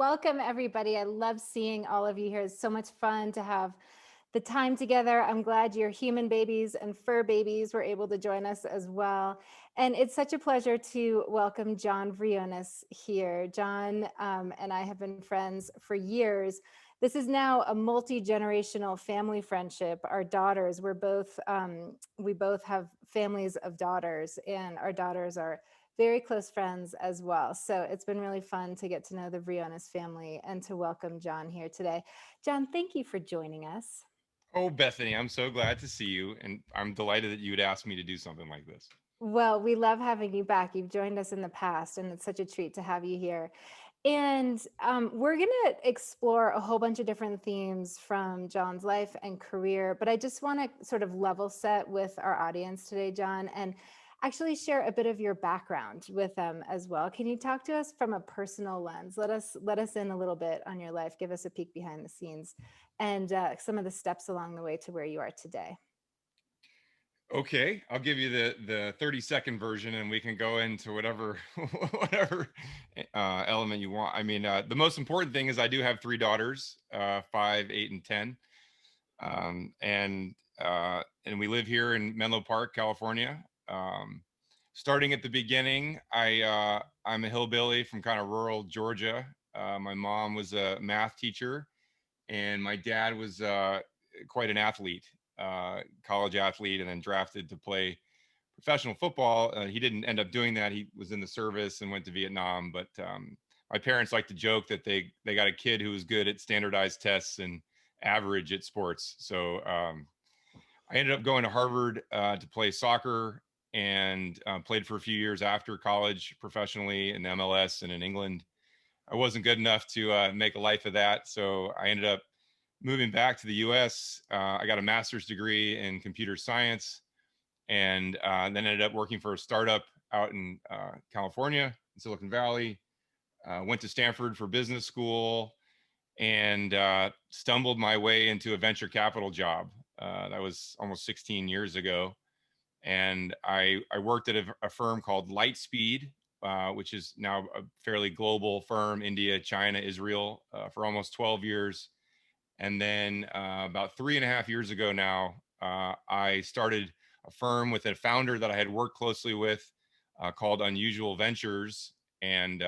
Welcome, everybody. I love seeing all of you here. It's so much fun to have the time together. I'm glad your human babies and fur babies were able to join us as well. And it's such a pleasure to welcome John Vrionis here. John and I have been friends for years. This is now a multi-generational family friendship. Our daughters, we both have families of daughters, and our daughters are very close friends as well. So it's been really fun to get to know the Vrionis family and to welcome John here today. John, thank you for joining us. Oh, Bethany, I'm so glad to see you, and I'm delighted that you would ask me to do something like this. Well, we love having you back. You've joined us in the past, and it's such a treat to have you here. And we're going to explore a whole bunch of different themes from John's life and career. But I just want to sort of level set with our audience today, John, and actually share a bit of your background with them as well. Can you talk to us from a personal lens? Let us in a little bit on your life. Give us a peek behind the scenes and some of the steps along the way to where you are today. Okay, I'll give you the 30-second version, and we can go into whatever whatever element you want. I mean, the most important thing is I do have three daughters, 5, 8, and 10, and we live here in Menlo Park, California. Starting at the beginning, I'm a hillbilly from kind of rural Georgia. My mom was a math teacher, and my dad was quite an athlete, college athlete, and then drafted to play professional football. He didn't end up doing that. He was in the service and went to Vietnam. But my parents like to joke that they got a kid who was good at standardized tests and average at sports. So I ended up going to Harvard to play soccer and played for a few years after college professionally in MLS and in England. I wasn't good enough to make a life of that, so I ended up moving back to the U.S. I got a master's degree in computer science, and then ended up working for a startup out in California, in Silicon Valley. Went to Stanford for business school, and stumbled my way into a venture capital job. That was almost 16 years ago, and I worked at a firm called Lightspeed, which is now a fairly global firm, India, China, Israel, for almost 12 years. And then about 3.5 years ago now, I started a firm with a founder that I had worked closely with called Unusual Ventures. And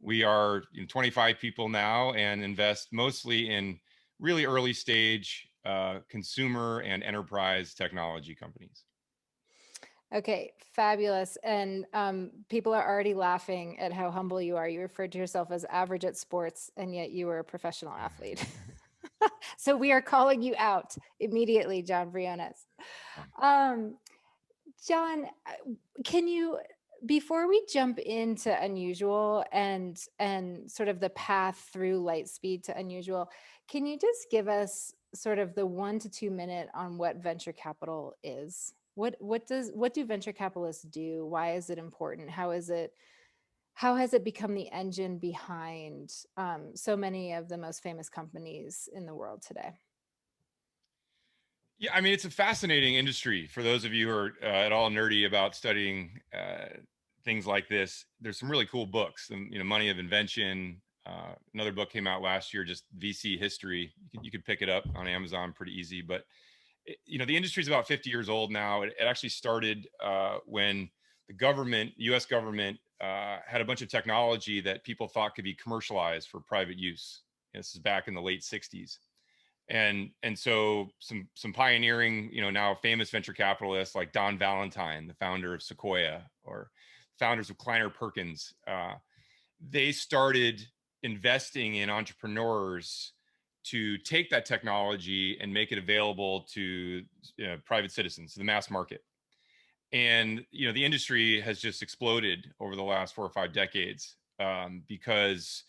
we are 25 people now and invest mostly in really early stage consumer and enterprise technology companies. Okay, fabulous. And people are already laughing at how humble you are. You referred to yourself as average at sports, and yet you were a professional athlete. So we are calling you out immediately, John Briones. Um, John, can you, before we jump into Unusual and sort of the path through Lightspeed to Unusual, can you just give us sort of the 1 to 2 minute on what venture capital is? What do venture capitalists do? Why is it important? How has it become the engine behind so many of the most famous companies in the world today? Yeah, I mean, it's a fascinating industry for those of you who are at all nerdy about studying things like this. There's some really cool books, and Money of Invention. Another book came out last year, just VC history. You could pick it up on Amazon pretty easy. But the industry is about 50 years old now. It actually started when the government, U.S. government, had a bunch of technology that people thought could be commercialized for private use. This is back in the late 60s, and so some pioneering, now famous venture capitalists like Don Valentine, the founder of Sequoia, or founders of Kleiner Perkins, they started investing in entrepreneurs to take that technology and make it available to private citizens, the mass market. And the industry has just exploded over the last 4 or 5 decades, because,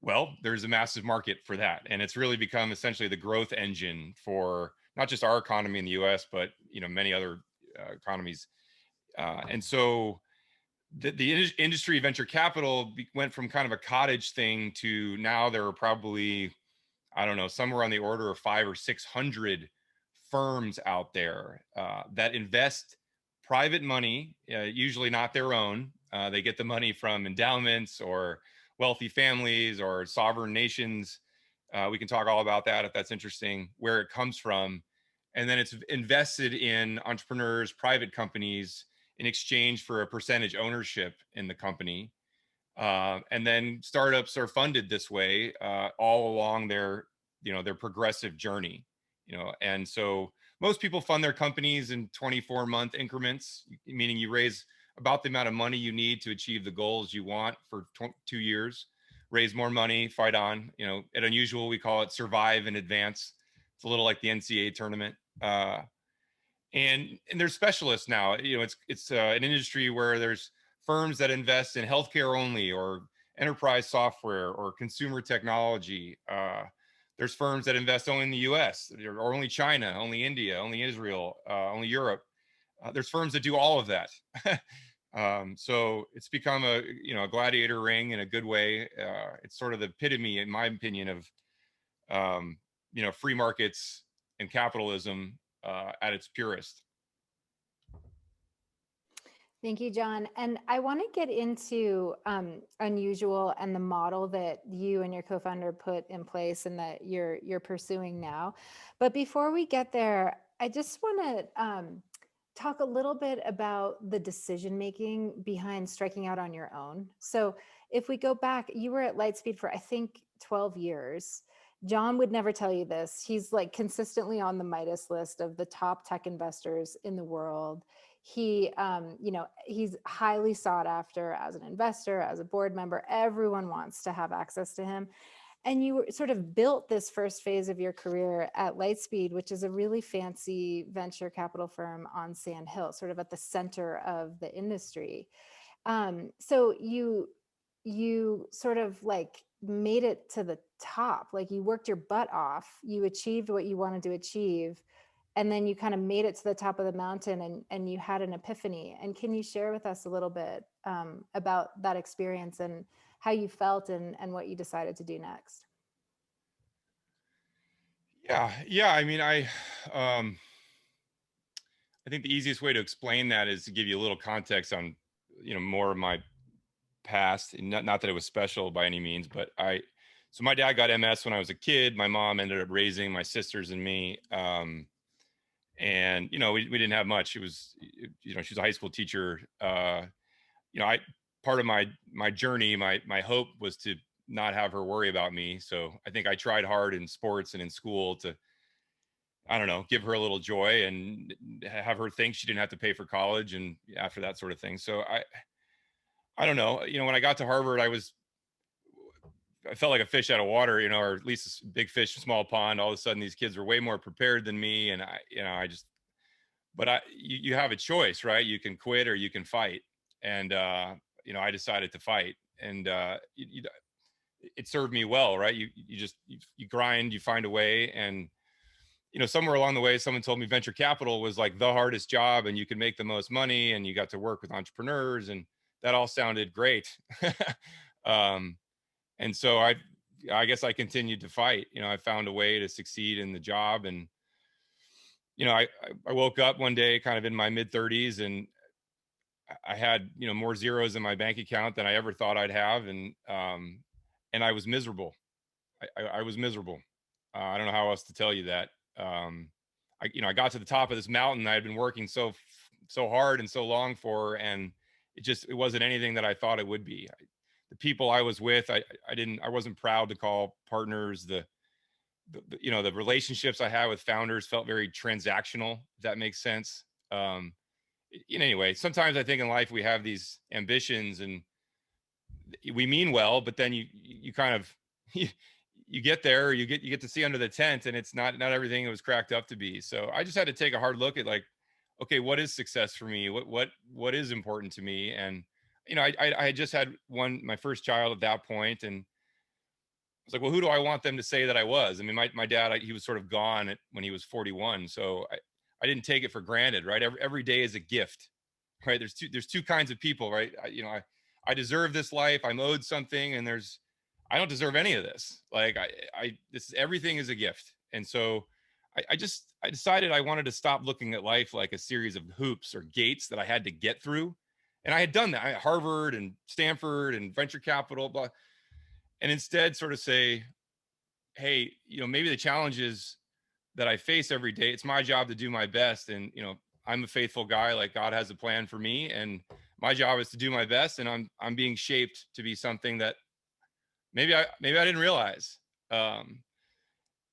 well, there's a massive market for that, and it's really become essentially the growth engine for not just our economy in the U.S., but many other economies. And so the industry of venture capital went from kind of a cottage thing to now there are probably, I don't know, somewhere on the order of 500 or 600 firms out there that invest private money, usually not their own. They get the money from endowments or wealthy families or sovereign nations. We can talk all about that if that's interesting, where it comes from. And then it's invested in entrepreneurs, private companies in exchange for a percentage ownership in the company. And then startups are funded this way all along their, their progressive journey. And so most people fund their companies in 24-month increments, meaning you raise about the amount of money you need to achieve the goals you want for 2 years. Raise more money, fight on. At Unusual, we call it survive and advance. It's a little like the NCAA tournament. And there's specialists now. It's an industry where there's firms that invest in healthcare only, or enterprise software, or consumer technology. There's firms that invest only in the U.S. or only China, only India, only Israel, only Europe. There's firms that do all of that. So it's become a gladiator ring in a good way. It's sort of the epitome, in my opinion, of free markets and capitalism at its purest. Thank you, John. And I want to get into Unusual and the model that you and your co-founder put in place and that you're pursuing now. But before we get there, I just want to talk a little bit about the decision making behind striking out on your own. So if we go back, you were at Lightspeed for, I think, 12 years. John would never tell you this. He's like consistently on the Midas list of the top tech investors in the world. He, he's highly sought after as an investor, as a board member. Everyone wants to have access to him. And you sort of built this first phase of your career at Lightspeed, which is a really fancy venture capital firm on Sand Hill, sort of at the center of the industry. So you sort of like made it to the top, like you worked your butt off, you achieved what you wanted to achieve, and then you kind of made it to the top of the mountain and you had an epiphany. And can you share with us a little bit about that experience and how you felt and what you decided to do next? Yeah. I mean, I think the easiest way to explain that is to give you a little context on, more of my past. Not that it was special by any means, but so my dad got MS when I was a kid. My mom ended up raising my sisters and me. And, we didn't have much. It was, she was a high school teacher. Part of my journey, my hope was to not have her worry about me. So I think I tried hard in sports and in school to, I don't know, give her a little joy and have her think she didn't have to pay for college and after that sort of thing. So I don't know, when I got to Harvard, I felt like a fish out of water, or at least a big fish, small pond. All of a sudden these kids were way more prepared than me. And you have a choice, right? You can quit or you can fight. And, I decided to fight, and it served me well, right? You grind, you find a way. And, somewhere along the way, someone told me venture capital was like the hardest job and you could make the most money and you got to work with entrepreneurs, and that all sounded great. um, and so I guess I continued to fight. I found a way to succeed in the job. And, I woke up one day kind of in my mid 30s, and I had, more zeros in my bank account than I ever thought I'd have. And I was miserable. I was miserable. I don't know how else to tell you that. I got to the top of this mountain I had been working so hard and so long for, and it wasn't anything that I thought it would be. The people I was with, I wasn't proud to call partners. The relationships I had with founders felt very transactional, if that makes sense. Anyway, sometimes I think in life we have these ambitions and we mean well, but then you kind of you get there, you get to see under the tent, and it's not everything it was cracked up to be. So I just had to take a hard look at, like, okay, what is success for me? What is important to me? And I had just had my first child at that point, and I was like, well, who do I want them to say that I was? I mean, my dad, he was sort of gone when he was 41, so I didn't take it for granted, right? Every day is a gift, right? There's two kinds of people, right? I deserve this life. I'm owed something, and I don't deserve any of this. Like everything is a gift. And so I decided I wanted to stop looking at life like a series of hoops or gates that I had to get through. And I had done that at Harvard and Stanford and venture capital, blah. and instead sort of say, hey, maybe the challenges that I face every day, it's my job to do my best. And, I'm a faithful guy, like God has a plan for me, and my job is to do my best. And I'm being shaped to be something that maybe I didn't realize.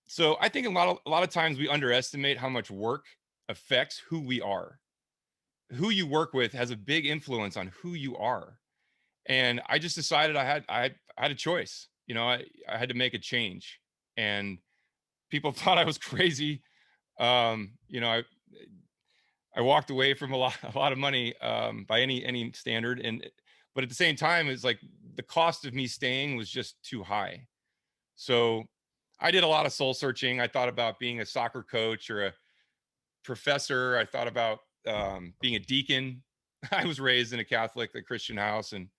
So I think a lot of times we underestimate how much work affects who we are. Who you work with has a big influence on who you are. And I just decided I had a choice. I had to make a change. And people thought I was crazy. I walked away from a lot of money by any standard, but at the same time, it's like the cost of me staying was just too high. So I did a lot of soul searching. I thought about being a soccer coach or a professor. I thought about being a deacon. I was raised in a Catholic, a Christian house, and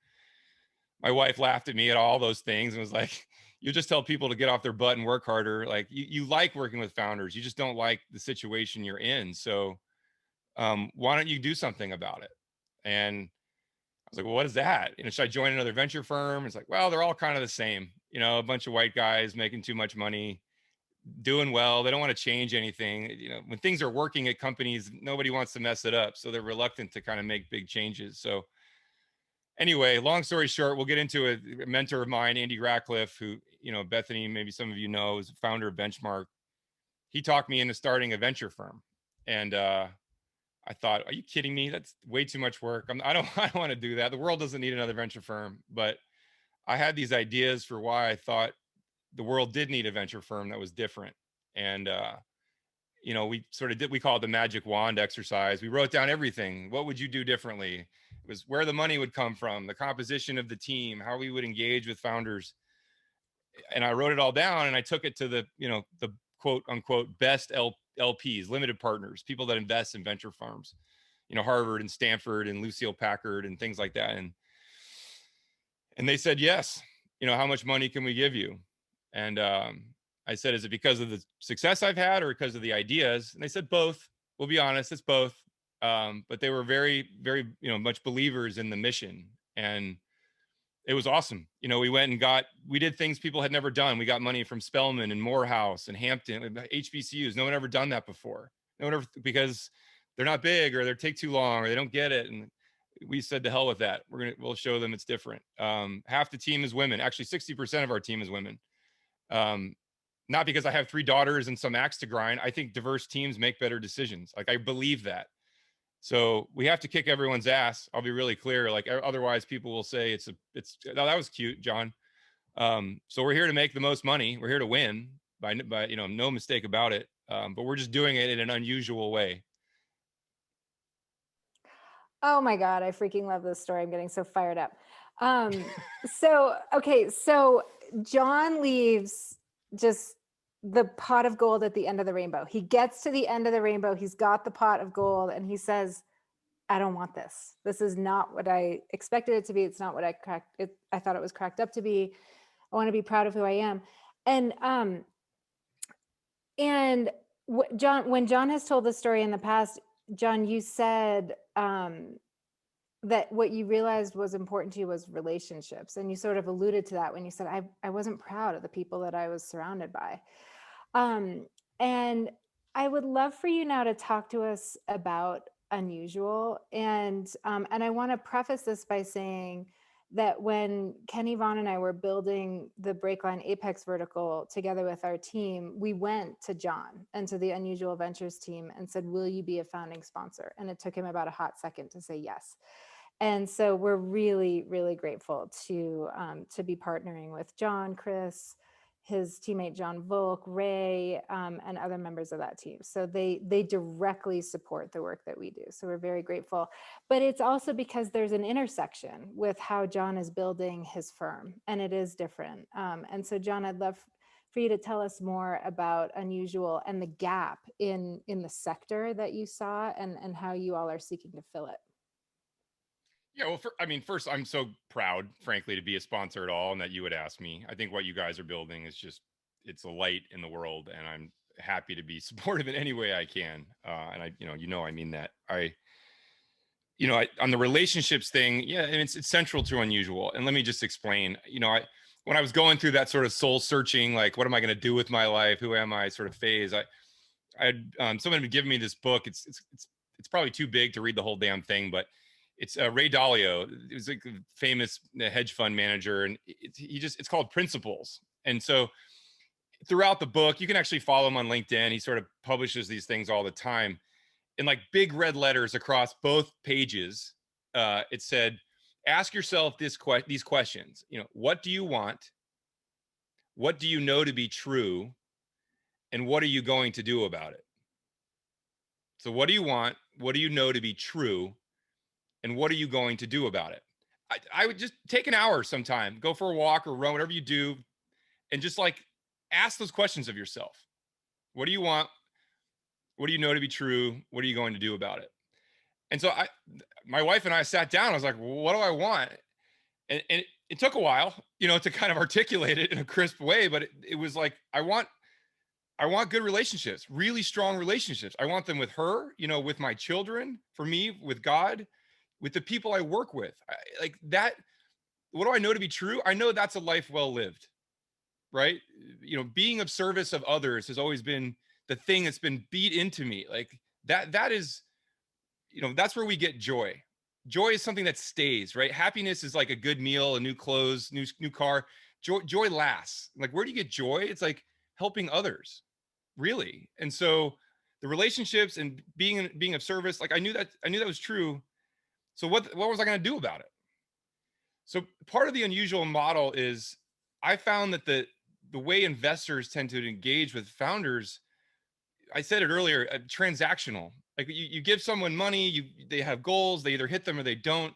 my wife laughed at me at all those things and was like, you just tell people to get off their butt and work harder. Like you like working with founders. You just don't like the situation you're in. So why don't you do something about it? And I was like, well, what is that? Should I join another venture firm? It's like, well, they're all kind of the same, a bunch of white guys making too much money, doing well. They don't want to change anything. When things are working at companies, nobody wants to mess it up. So they're reluctant to kind of make big changes. So anyway, long story short, we'll get into a mentor of mine, Andy Ratcliffe, who, Bethany, maybe some of you know, is founder of Benchmark. He talked me into starting a venture firm. And I thought, are you kidding me? That's way too much work. I don't want to do that. The world doesn't need another venture firm. But I had these ideas for why I thought the world did need a venture firm that was different. And, we call it the magic wand exercise. We wrote down everything. What would you do differently? It was where the money would come from, the composition of the team, how we would engage with founders. And I wrote it all down, and I took it to the quote unquote best LPs, limited partners, people that invest in venture firms, Harvard and Stanford and Lucille Packard and things like that. And they said, yes, how much money can we give you? And I said, is it because of the success I've had or because of the ideas? And they said, both. We'll be honest, it's both. But they were very, very, much believers in the mission. And it was awesome. We went and we did things people had never done. We got money from Spelman and Morehouse and Hampton, HBCUs. No one ever done that before. No one ever, because they're not big or they take too long or they don't get it. And we said, to hell with that. We'll show them it's different. Half the team is women. Actually, 60% of our team is women. Not because I have 3 daughters and some axe to grind. I think diverse teams make better decisions. Like, I believe that. So we have to kick everyone's ass. I'll be really clear. Like, otherwise people will say that was cute, John. So we're here to make the most money. We're here to win by no mistake about it. But we're just doing it in an unusual way. Oh my God, I freaking love this story. I'm getting so fired up. So John leaves just the pot of gold at the end of the rainbow. He gets to the end of the rainbow. He's got the pot of gold and he says, I don't want this. This is not what I expected it to be. It's not what I thought it was cracked up to be. I want to be proud of who I am. And John, when John has told this story in the past, John, you said that what you realized was important to you was relationships. And you sort of alluded to that when you said, I wasn't proud of the people that I was surrounded by. And I would love for you now to talk to us about unusual. And I want to preface this by saying that when Kenny Vaughn and I were building the BreakLine Apex vertical together with our team, we went to John and to the Unusual Ventures team and said, will you be a founding sponsor? And it took him about a hot second to say yes. And so we're really, really grateful to be partnering with John, Chris, his teammate John Volk, Ray, and other members of that team. So they directly support the work that we do. So we're very grateful. But it's also because there's an intersection with how John is building his firm, and it is different. And so John, I'd love for you to tell us more about Unusual and the gap in the sector that you saw and how you all are seeking to fill it. Yeah, well, first, I'm so proud, frankly, to be a sponsor at all, and that you would ask me. I think what you guys are building is it's a light in the world, and I'm happy to be supportive in any way I can. And I mean that. On the relationships thing, yeah, and it's central to Unusual. And let me just explain. when I was going through that sort of soul searching, like, what am I going to do with my life? Who am I sort of phase? I had someone had given me this book. It's probably too big to read the whole damn thing, but it's Ray Dalio. It was like a famous hedge fund manager, and it's called Principles. And so throughout the book, you can actually follow him on LinkedIn. He sort of publishes these things all the time in like big red letters across both pages. It said, "Ask yourself these questions. What do you want? What do you know to be true? And what are you going to do about it?" So, what do you want? What do you know to be true? And what are you going to do about it? I would just take an hour sometime, go for a walk or run, whatever you do, and just like ask those questions of yourself. What do you want? What do you know to be true? What are you going to do about it? And so my wife and I sat down. I was like, well, what do I want? And it took a while, to kind of articulate it in a crisp way. But it was like, I want good relationships, really strong relationships. I want them with her, with my children, for me, with God, with the people I work with. Like that. What do I know to be true? I know that's a life well lived, right? Being of service of others has always been the thing that's been beat into me. Like that is, that's where we get joy. Joy is something that stays, right? Happiness is like a good meal, a new clothes, new car. Joy lasts. Like, where do you get joy? It's like helping others, really. And so the relationships and being of service, like I knew that was true. So what was I going to do about it? So part of the unusual model is I found that the way investors tend to engage with founders, I said it earlier, transactional. Like you give someone money, they have goals, they either hit them or they don't.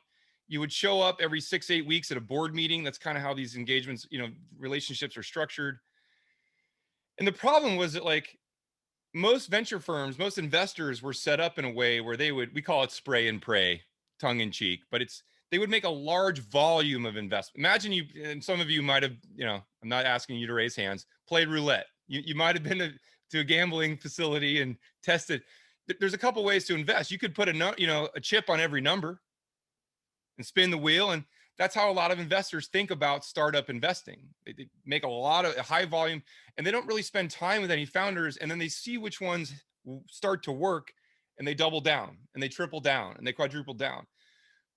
You would show up every 6-8 weeks at a board meeting. That's kind of how these engagements, relationships are structured. And the problem was that, like, most venture firms, most investors were set up in a way where we call it spray and pray, tongue in cheek, but they would make a large volume of investment. Imagine and some of you might have, I'm not asking you to raise hands, played roulette. You might have been to a gambling facility and tested. There's a couple ways to invest. You could put a chip on every number and spin the wheel. And that's how a lot of investors think about startup investing. They make a lot of high volume, and they don't really spend time with any founders. And then they see which ones start to work, and they double down and they triple down and they quadruple down.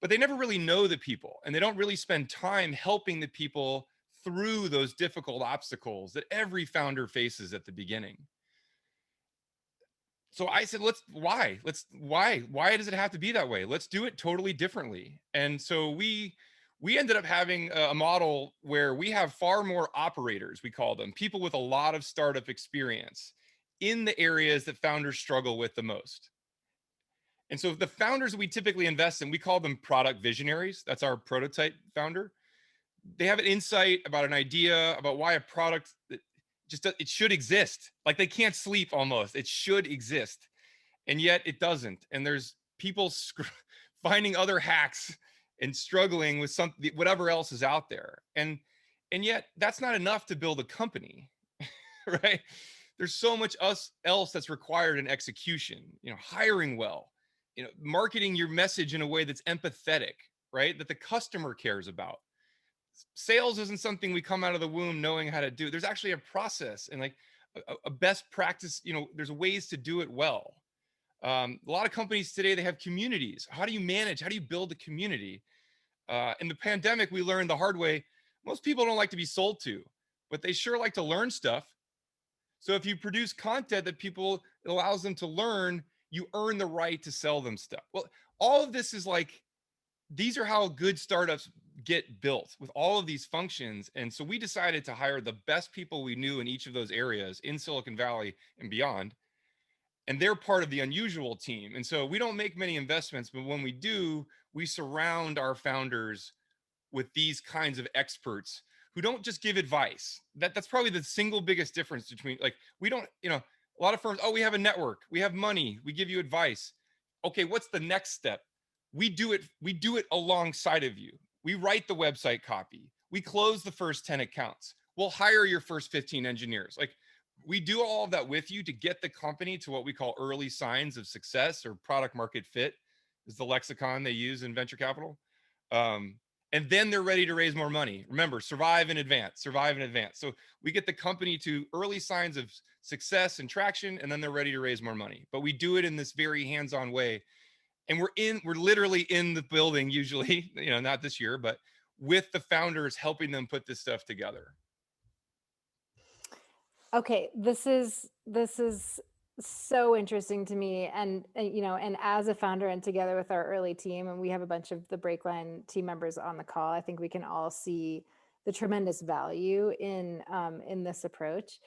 But they never really know the people, and they don't really spend time helping the people through those difficult obstacles that every founder faces at the beginning. So I said, why does it have to be that way? Let's do it totally differently. And so we ended up having a model where we have far more operators, we call them, people with a lot of startup experience in the areas that founders struggle with the most. And so the founders we typically invest in, we call them product visionaries. That's our prototype founder. They have an insight about an idea, about why a product it should exist. Like, they can't sleep almost. It should exist. And yet it doesn't. And there's people finding other hacks and struggling with whatever else is out there. And yet that's not enough to build a company, right? There's so much else that's required in execution, hiring well, marketing your message in a way that's empathetic, right? That the customer cares about. Sales isn't something we come out of the womb knowing how to do. There's actually a process and, like, a best practice. There's ways to do it well. A lot of companies today, they have communities. How do you build a community? In the pandemic, we learned the hard way. Most people don't like to be sold to, but they sure like to learn stuff. So if you produce content that it allows them to learn, you earn the right to sell them stuff. Well, all of this is like, these are how good startups get built, with all of these functions. And so we decided to hire the best people we knew in each of those areas in Silicon Valley and beyond. And they're part of the unusual team. And so we don't make many investments, but when we do, we surround our founders with these kinds of experts who don't just give advice. That's probably the single biggest difference between, like, we don't, a lot of firms, oh, we have a network, we have money, we give you advice. Okay, what's the next step? We do it alongside of you. We write the website copy. We close the first 10 accounts. We'll hire your first 15 engineers. Like, we do all of that with you to get the company to what we call early signs of success, or product market fit is the lexicon they use in venture capital. and then they're ready to raise more money. Remember, survive in advance, survive in advance. So we get the company to early signs of success and traction, and then they're ready to raise more money. But we do it in this very hands-on way. And we're literally in the building usually, not this year, but with the founders, helping them put this stuff together. Okay, this is so interesting to me, and and as a founder and together with our early team, and we have a bunch of the BreakLine team members on the call, I think we can all see the tremendous value in this approach.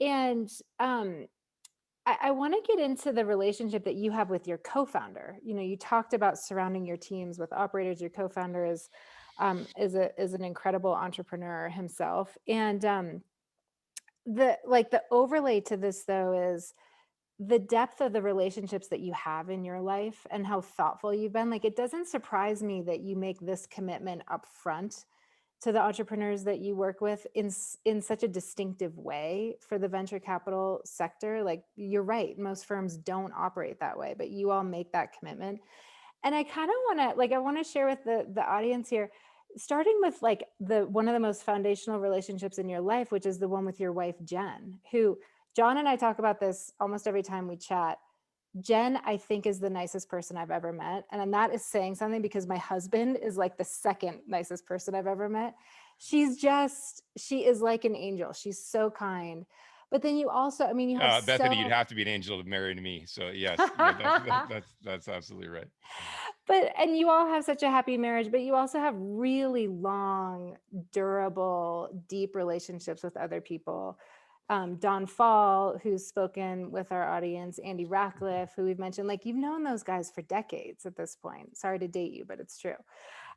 And I want to get into the relationship that you have with your co-founder. You talked about surrounding your teams with operators. Your co-founder is an incredible entrepreneur himself, and the overlay to this though is the depth of the relationships that you have in your life and how thoughtful you've been. Like, it doesn't surprise me that you make this commitment up front to the entrepreneurs that you work with in such a distinctive way for the venture capital sector. Like, you're right, most firms don't operate that way, but you all make that commitment. And I kind of want to share with the audience here, starting with like the one of the most foundational relationships in your life, which is the one with your wife Jen, who John and I talk about this almost every time we chat. Jen, I think, is the nicest person I've ever met. And that is saying something, because my husband is like the second nicest person I've ever met. She is like an angel. She's so kind. But then you also, I mean, you have Bethany, you'd so have to be an angel to marry me. So yes, that's absolutely right. and you all have such a happy marriage, but you also have really long, durable, deep relationships with other people. Don Fall, who's spoken with our audience, Andy Ratcliffe, who we've mentioned, like, you've known those guys for decades at this point. Sorry to date you, but it's true.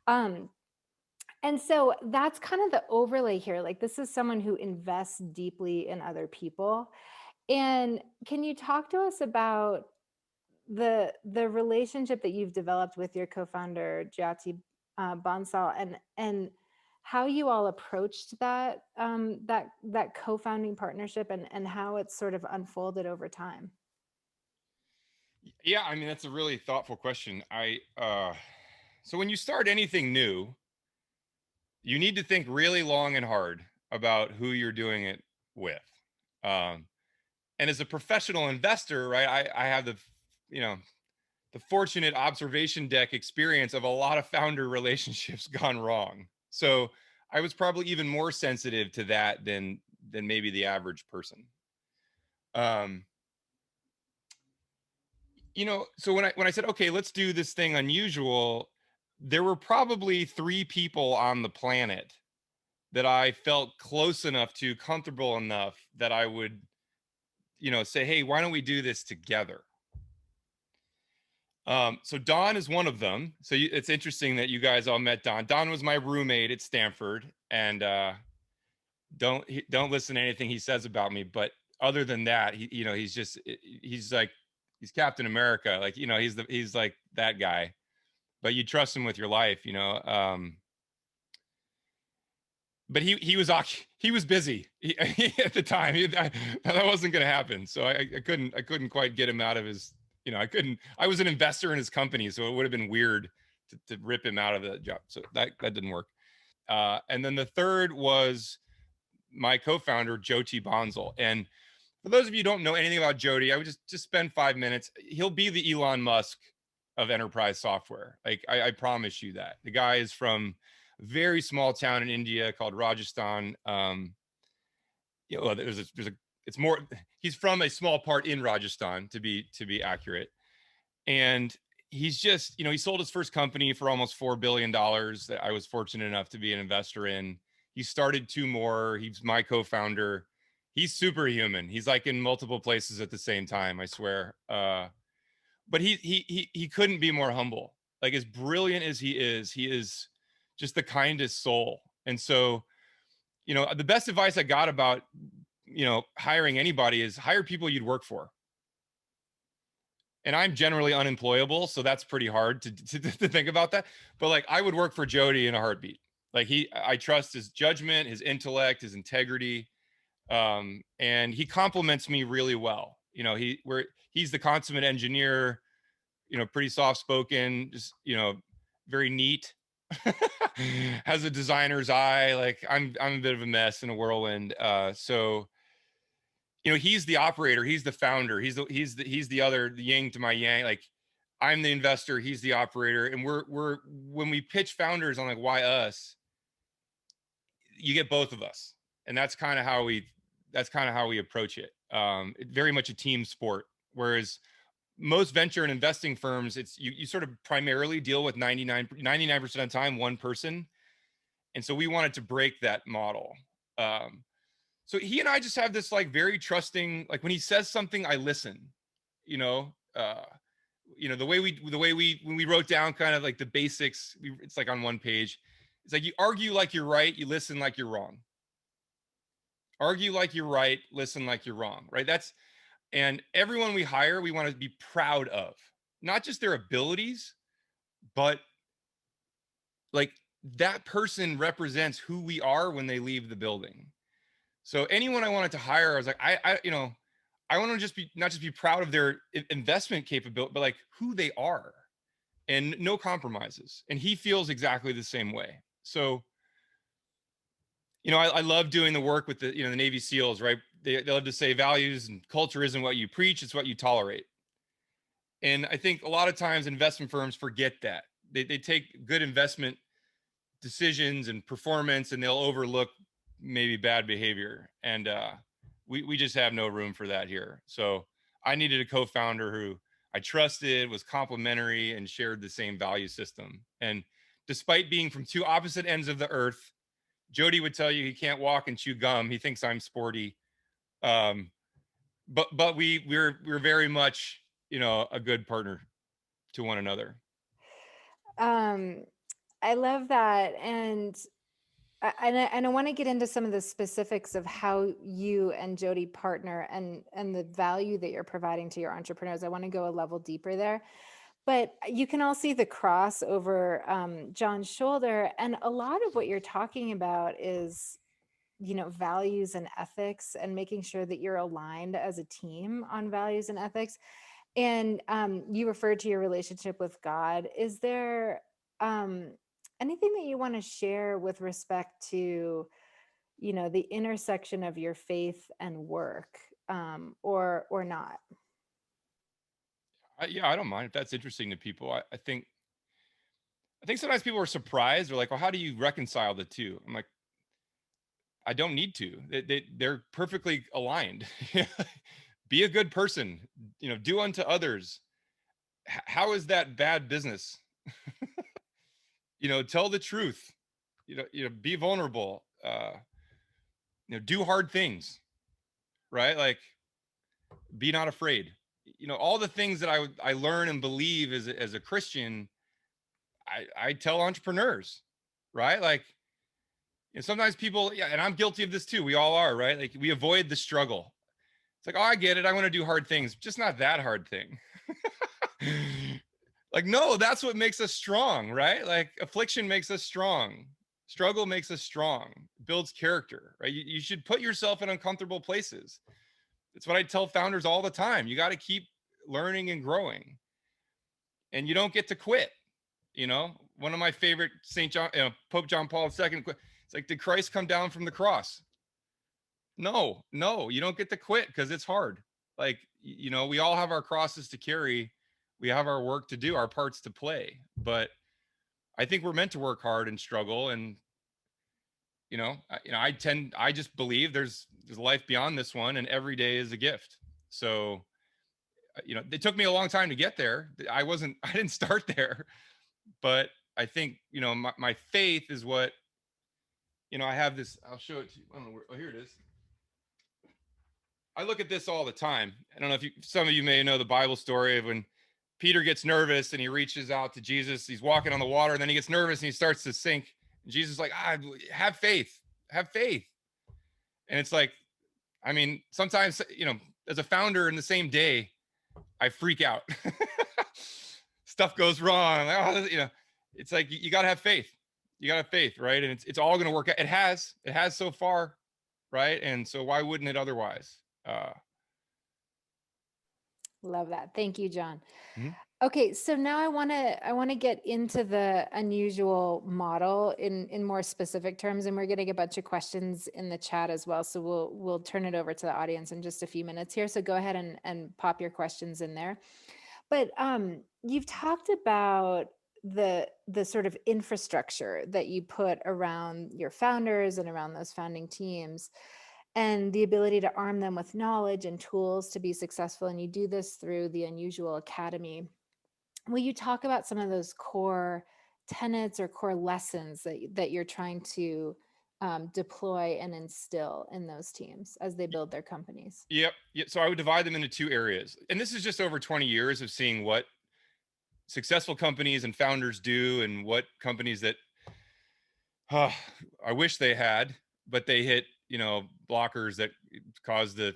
And so that's kind of the overlay here. Like, this is someone who invests deeply in other people. And can you talk to us about the relationship that you've developed with your co-founder Jyoti Bansal, and how you all approached that co-founding partnership, and how it's sort of unfolded over time? Yeah, I mean, that's a really thoughtful question. So when you start anything new, you need to think really long and hard about who you're doing it with. Um, and as a professional investor, right, I have the fortunate observation deck experience of a lot of founder relationships gone wrong. So I was probably even more sensitive to that than maybe the average person. Um, so when I said, okay, let's do this thing unusual, there were probably 3 people on the planet that I felt close enough to, comfortable enough that I would, say, hey, why don't we do this together? So Don is one of them. So it's interesting that you guys all met Don. Don was my roommate at Stanford, and don't listen to anything he says about me. But other than that, he's like, he's Captain America. Like, he's like that guy. But you trust him with your life. But he was busy at the time. That wasn't going to happen. So I couldn't quite get him out of his. I was an investor in his company, so it would have been weird to rip him out of the job. So that didn't work. And then the third was my co-founder, Jyoti Bansal. And for those of you who don't know anything about Jyoti, I would just spend 5 minutes. He'll be the Elon Musk of enterprise software. Like, I promise you that. The guy is from a very small town in India called Rajasthan. It's more, he's from a small part in Rajasthan, to be accurate. And he's just, he sold his first company for almost $4 billion that I was fortunate enough to be an investor in. He started 2 more. He's my co-founder. He's superhuman. He's like in multiple places at the same time, I swear. But he couldn't be more humble. Like, as brilliant as he is just the kindest soul. And so, the best advice I got about, hiring anybody is hire people you'd work for. And I'm generally unemployable, so that's pretty hard to think about that. But like, I would work for Jyoti in a heartbeat. Like, I trust his judgment, his intellect, his integrity, and he compliments me really well. He's the consummate engineer. Pretty soft spoken, just very neat. has a designer's eye. Like I'm a bit of a mess in a whirlwind. So he's the operator, he's the founder, he's the other, the yin to my yang. Like I'm the investor, he's the operator. And we're when we pitch founders on like why us, you get both of us. And that's kind of how we approach it. Very much a team sport. Whereas most venture and investing firms, it's you sort of primarily deal with 99% of the time one person. And so we wanted to break that model. So he and I just have this like very trusting, like when he says something, I listen, you know, uh, the way we when we wrote down kind of like the basics, it's like on one page. It's like you argue like you're right, you listen like you're wrong. Argue like you're right, listen like you're wrong, right? And everyone we hire, we want to be proud of, not just their abilities, but like that person represents who we are when they leave the building. So anyone I wanted to hire, I was like, I want to just be not just be proud of their investment capability, but like who they are, and no compromises. And he feels exactly the same way. So, I love doing the work with the Navy SEALs, right? They love to say values and culture isn't what you preach, it's what you tolerate. And I think a lot of times investment firms forget that. They take good investment decisions and performance and they'll overlook maybe bad behavior. And we just have no room for that here. So I needed a co-founder who I trusted, was complimentary, and shared the same value system. And despite being from two opposite ends of the earth, Jody would tell you he can't walk and chew gum. He thinks I'm sporty. But we're very much, a good partner to one another. Um, I love that. And I want to get into some of the specifics of how you and Jody partner and the value that you're providing to your entrepreneurs. I want to go a level deeper there. But you can all see the cross over John's shoulder. And a lot of what you're talking about is, values and ethics, and making sure that you're aligned as a team on values and ethics. And you referred to your relationship with God. Is there um, anything that you want to share with respect to, the intersection of your faith and work, or not? Yeah, I don't mind if that's interesting to people. I think sometimes people are surprised. They're like, well, how do you reconcile the two? I'm like, I don't need to. They're perfectly aligned. Be a good person, do unto others. How is that bad business? Tell the truth, be vulnerable, do hard things, right? Like be not afraid. All the things that I learn and believe as a Christian, I tell entrepreneurs, right? Like, and sometimes people, yeah, and I'm guilty of this too. We all are, right? Like we avoid the struggle. It's like, oh, I get it. I want to do hard things, just not that hard thing. Like, no, that's what makes us strong, right? Like affliction makes us strong. Struggle makes us strong, builds character, right? You should put yourself in uncomfortable places. It's what I tell founders all the time. You got to keep learning and growing, and you don't get to quit. One of my favorite St. John, Pope John Paul II, it's like, did Christ come down from the cross? No, you don't get to quit because it's hard. Like, we all have our crosses to carry. We have our work to do, our parts to play. But I think we're meant to work hard and struggle. And, I just believe there's life beyond this one, and every day is a gift. So, it took me a long time to get there. I didn't start there, but I think, my faith is what, I have this, I'll show it to you. I don't know where, oh, here it is. I look at this all the time. I don't know if some of you may know the Bible story of when Peter gets nervous and he reaches out to Jesus. He's walking on the water and then he gets nervous and he starts to sink. And Jesus is like, have faith, have faith. And it's like, I mean, sometimes, as a founder in the same day, I freak out. Stuff goes wrong. It's like, you got to have faith. You got to have faith, right? And it's all going to work out. It has so far, right? And so why wouldn't it otherwise? Love that. Thank you, John. Mhm. Okay, so now I want to get into the unusual model in more specific terms, and we're getting a bunch of questions in the chat as well. So we'll turn it over to the audience in just a few minutes here. So go ahead and pop your questions in there. But you've talked about the sort of infrastructure that you put around your founders and around those founding teams, and the ability to arm them with knowledge and tools to be successful. And you do this through the Unusual Academy. Will you talk about some of those core tenets or core lessons that you're trying to deploy and instill in those teams as they build their companies? Yep. So I would divide them into two areas. And this is just over 20 years of seeing what successful companies and founders do and what companies that I wish they had, but they hit, blockers that cause the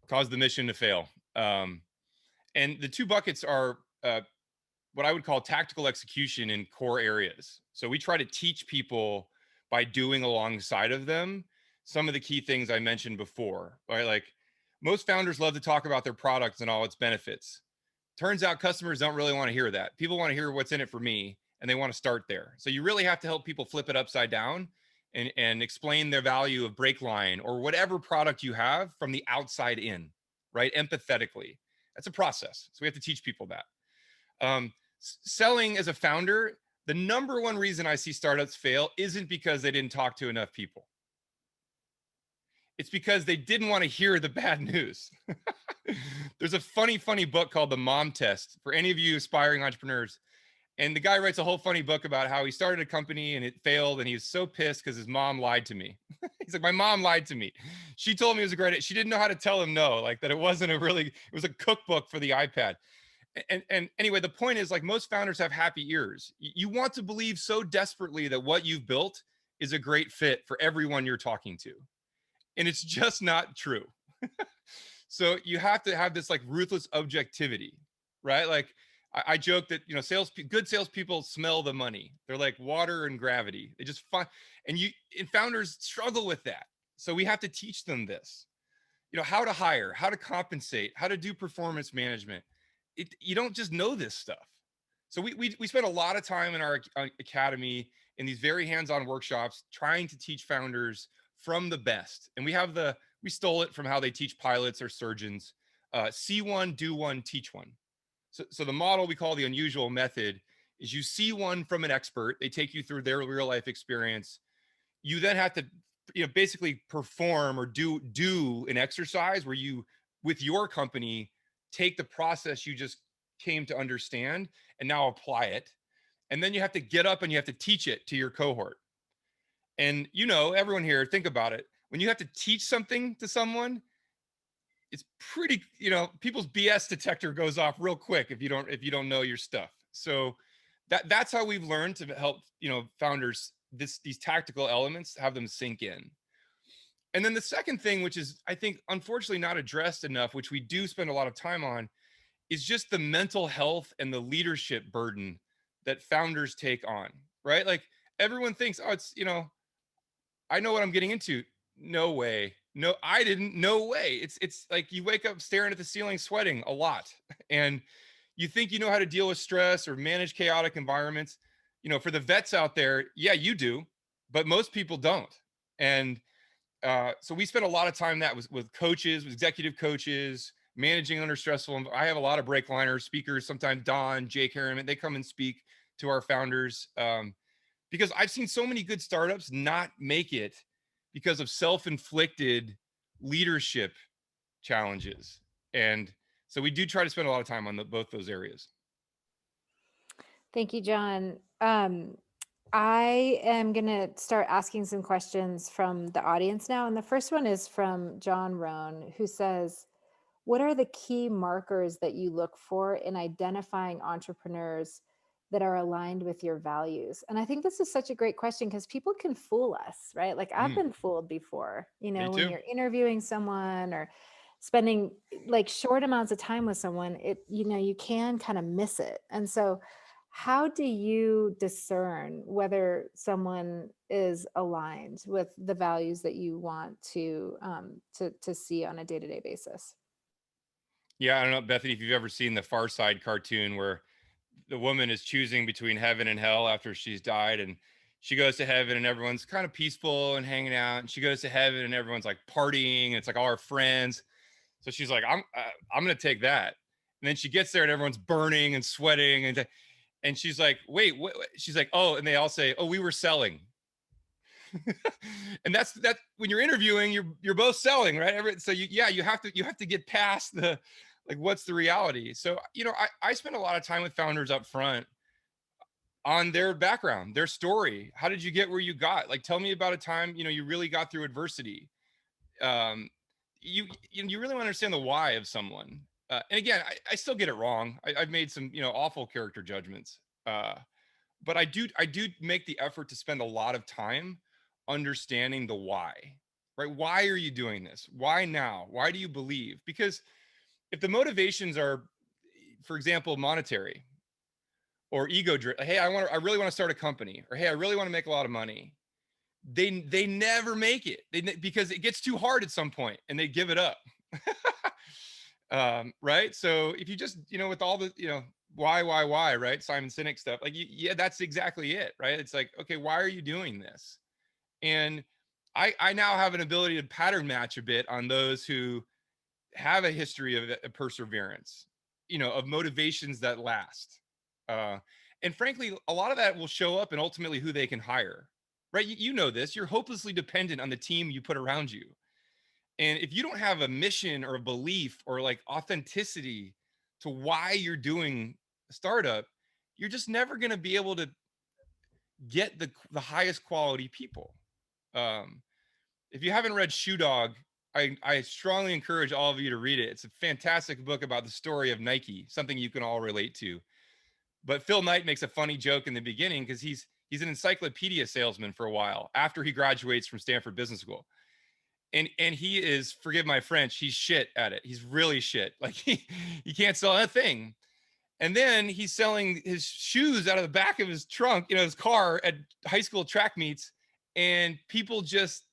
cause the mission to fail. And the two buckets are what I would call tactical execution in core areas. So we try to teach people by doing alongside of them some of the key things I mentioned before, right? Like most founders love to talk about their products and all its benefits. Turns out customers don't really want to hear that. People want to hear what's in it for me, and they want to start there. So you really have to help people flip it upside down and explain the value of BreakLine or whatever product you have from the outside in, right? Empathetically. That's a process. So we have to teach people that. Selling as a founder, the number one reason I see startups fail isn't because they didn't talk to enough people. It's because they didn't want to hear the bad news. There's a funny book called The Mom Test for any of you aspiring entrepreneurs. And the guy writes a whole funny book about how he started a company and it failed. And he was so pissed because his mom lied to me. He's like, my mom lied to me. She told me it was a great, she didn't know how to tell him no, like that it wasn't it was a cookbook for the iPad. And anyway, the point is, like, most founders have happy ears. You want to believe so desperately that what you've built is a great fit for everyone you're talking to. And it's just not true. So you have to have this like ruthless objectivity, right? Like I joke that, good salespeople smell the money. They're like water and gravity. They just find, and founders struggle with that. So we have to teach them this, how to hire, how to compensate, how to do performance management. You don't just know this stuff. So we spend a lot of time in our academy in these very hands-on workshops trying to teach founders from the best. And we stole it from how they teach pilots or surgeons. See one, do one, teach one. So the model we call the unusual method is you see one from an expert. They take you through their real life experience. You then have to, basically perform or do an exercise where you, with your company, take the process you just came to understand and now apply it. And then you have to get up and you have to teach it to your cohort. And everyone here, think about it. When you have to teach something to someone, it's pretty, people's BS detector goes off real quick if you don't know your stuff. So that's how we've learned to help, founders, these tactical elements, have them sink in. And then the second thing, which is, I think, unfortunately not addressed enough, which we do spend a lot of time on, is just the mental health and the leadership burden that founders take on, right? Like everyone thinks, oh, it's, I know what I'm getting into. No way. No, I didn't. No way. It's like you wake up staring at the ceiling, sweating a lot. And you think you know how to deal with stress or manage chaotic environments. For the vets out there, yeah, you do, but most people don't. And so we spend a lot of time that with coaches, with executive coaches, managing under stressful. I have a lot of breakliners, speakers, sometimes Don, Jake Harriman, they come and speak to our founders. Because I've seen so many good startups not make it because of self-inflicted leadership challenges. And so we do try to spend a lot of time on both those areas. Thank you, John. I am going to start asking some questions from the audience now. And the first one is from John Rohn, who says, what are the key markers that you look for in identifying entrepreneurs that are aligned with your values? And I think this is such a great question because people can fool us, right? Like I've been fooled before, Me when too. you're interviewing someone or spending like short amounts of time with someone, you can kind of miss it. And so how do you discern whether someone is aligned with the values that you want to see on a day-to-day basis? Yeah, I don't know, Bethany, if you've ever seen the Far Side cartoon where the woman is choosing between heaven and hell after she's died, and she goes to heaven and everyone's kind of peaceful and hanging out, and she goes to heaven and everyone's like partying, and it's like all her friends. So she's like, I'm gonna take that. And then she gets there and everyone's burning and sweating, and she's like, wait, what? She's like, oh, and they all say, oh, we were selling. And that's that. When you're interviewing, you're both selling, right? So you have to get past the, like, what's the reality. So I spend a lot of time with founders up front on their background, their story. How did you get where you got? Like, tell me about a time you really got through adversity. um you really want to understand the why of someone. And again, I still get it wrong. I've made some awful character judgments, but I do make the effort to spend a lot of time understanding the why. Right? Why are you doing this? Why now? Why do you believe? Because if the motivations are, for example, monetary or ego driven, hey, I really want to start a company, or hey, I really want to make a lot of money, they never make it. Because it gets too hard at some point and they give it up. Right? So if you just with all the why, right, Simon Sinek stuff, like, yeah, that's exactly it, right? It's like, okay, why are you doing this? And I now have an ability to pattern match a bit on those who have a history of perseverance, of motivations that last. uh and frankly, a lot of that will show up in ultimately who they can hire. Right? You know this. You're hopelessly dependent on the team you put around you. And if you don't have a mission or a belief or like authenticity to why you're doing a startup, you're just never going to be able to get the highest quality people. Um, if you haven't read Shoe Dog, I strongly encourage all of you to read it. It's a fantastic book about the story of Nike, something you can all relate to. But Phil Knight makes a funny joke in the beginning because he's an encyclopedia salesman for a while after he graduates from Stanford Business School. And he is, forgive my French, he's shit at it. He's really shit. Like he can't sell a thing. And then he's selling his shoes out of the back of his trunk, his car at high school track meets, and people just,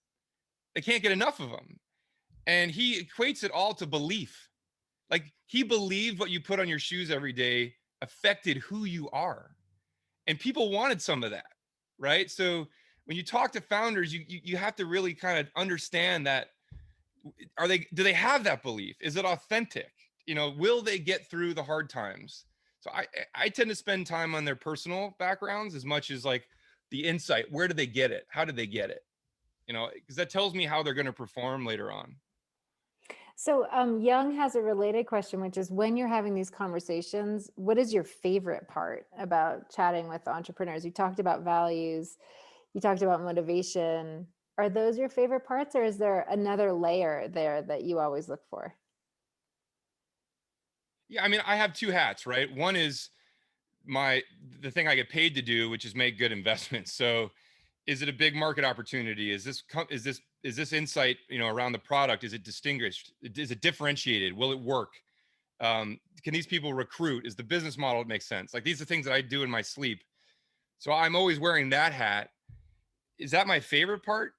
they can't get enough of them. And he equates it all to belief. Like, he believed what you put on your shoes every day affected who you are. And people wanted some of that, right? So when you talk to founders, you have to really kind of understand that. Do they have that belief? Is it authentic? Will they get through the hard times? So I tend to spend time on their personal backgrounds as much as like the insight. Where did they get it? How did they get it? Because that tells me how they're going to perform later on. So Young has a related question, which is, when you're having these conversations, what is your favorite part about chatting with entrepreneurs? You talked about values, you talked about motivation. Are those your favorite parts, or is there another layer there that you always look for? Yeah, I mean, I have two hats, right? One is the thing I get paid to do, which is make good investments. So is it a big market opportunity? Is this insight around the product, is it distinguished? Is it differentiated? Will it work? Can these people recruit? Is the business model make sense? Like, these are things that I do in my sleep. So I'm always wearing that hat. Is that my favorite part?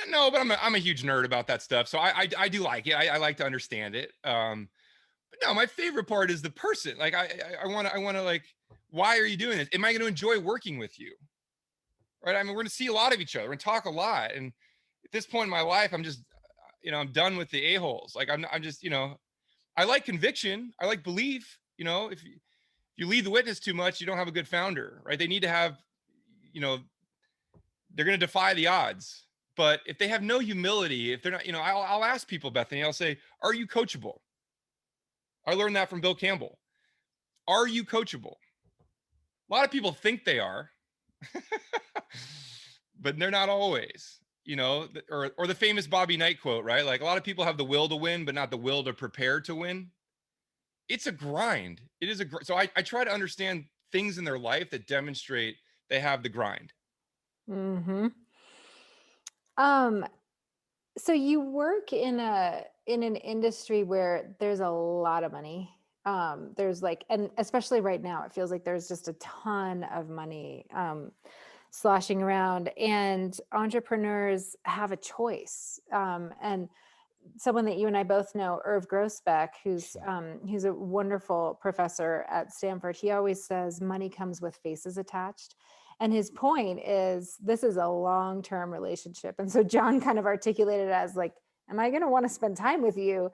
No, but I'm a huge nerd about that stuff. So I do like it. I like to understand it. But no, my favorite part is the person. Like, I want to like, why are you doing this? Am I going to enjoy working with you? Right? I mean, we're going to see a lot of each other and talk a lot. And at this point in my life, I'm just, I'm done with the a-holes. Like, I'm just, I like conviction. I like belief. If you lead the witness too much, you don't have a good founder, right? They need to have, you know, they're going to defy the odds. But if they have no humility, if they're not, I'll ask people, Bethany, I'll say, are you coachable? I learned that from Bill Campbell. Are you coachable? A lot of people think they are, but they're not always, or the famous Bobby Knight quote, right? Like, a lot of people have the will to win, but not the will to prepare to win. It's a grind. It is so I try to understand things in their life that demonstrate they have the grind. Mm-hmm. Um, so you work in an industry where there's a lot of money. There's like, and especially right now, it feels like there's just a ton of money sloshing around, and entrepreneurs have a choice. And someone that you and I both know, Irv Grossbeck, who's a wonderful professor at Stanford. He always says money comes with faces attached. And his point is this is a long-term relationship. And so John kind of articulated it as like, am I going to want to spend time with you?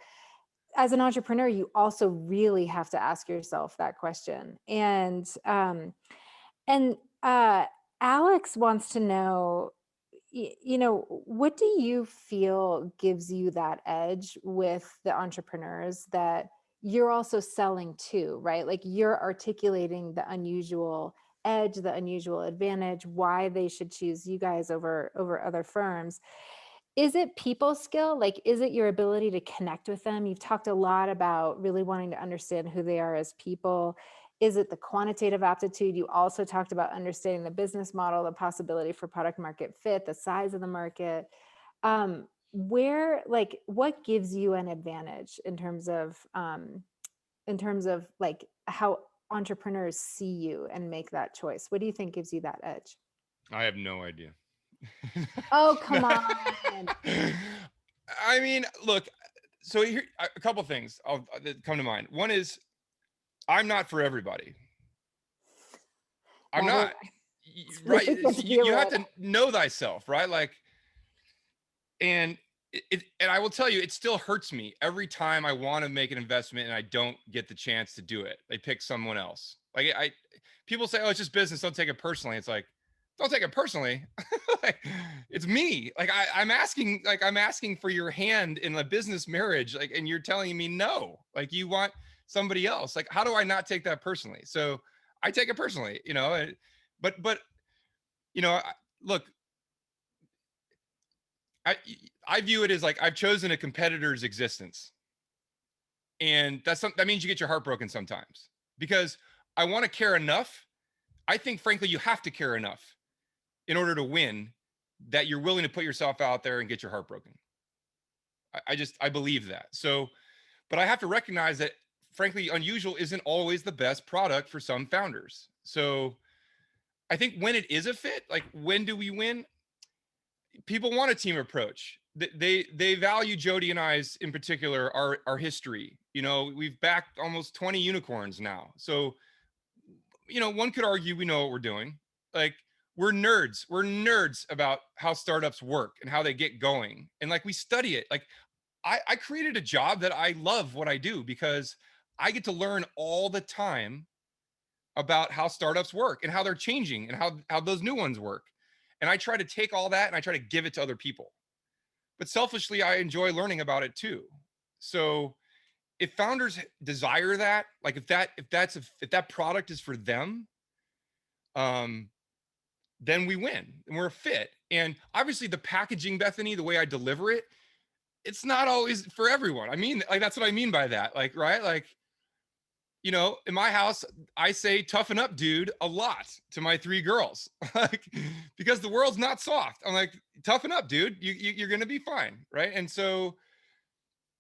As an entrepreneur, you also really have to ask yourself that question. And Alex wants to know, what do you feel gives you that edge with the entrepreneurs that you're also selling to, right? Like you're articulating the unusual edge, the unusual advantage, why they should choose you guys over other firms. Is it people skill? Like, is it your ability to connect with them? You've talked a lot about really wanting to understand who they are as people. Is it the quantitative aptitude? You also talked about understanding the business model, the possibility for product market fit, the size of the market. What gives you an advantage in terms of like how entrepreneurs see you and make that choice? What do you think gives you that edge? I have no idea. Oh, come on. I mean, look, so here a couple things that come to mind. One is I'm not for everybody. I'm Never. not. Right. You have to know thyself, right? Like, and and I will tell you, it still hurts me every time I want to make an investment and I don't get the chance to do it. They pick someone else. Like people say, "Oh, it's just business. Don't take it personally." It's like, don't take it personally. Like, it's me. Like I'm asking for your hand in a business marriage. Like, and you're telling me no. Like you want somebody else. Like, how do I not take that personally? So I take it personally. But look, I I view it as like I've chosen a competitor's existence, and that means you get your heart broken sometimes because I want to care enough. I think, frankly, you have to care enough in order to win that you're willing to put yourself out there and get your heart broken. I believe that. So, but I have to recognize that, frankly, unusual isn't always the best product for some founders. So, I think when it is a fit, like when do we win? People want a team approach. They value Jody and I's in particular our history. We've backed almost 20 unicorns now. So, one could argue we know what we're doing. Like we're nerds. We're nerds about how startups work and how they get going. And like we study it. Like I created a job that I love what I do because I get to learn all the time about how startups work and how they're changing and how those new ones work. And I try to take all that and I try to give it to other people. But selfishly, I enjoy learning about it too. So if founders desire that, like if that product is for them, then we win and we're a fit. And obviously the packaging, Bethany, the way I deliver it, it's not always for everyone. I mean, like that's what I mean by that. Like, right? Like, in my house, I say toughen up, dude, a lot to my 3 girls. Like, because the world's not soft. I'm like, toughen up, dude. You're gonna be fine. Right. And so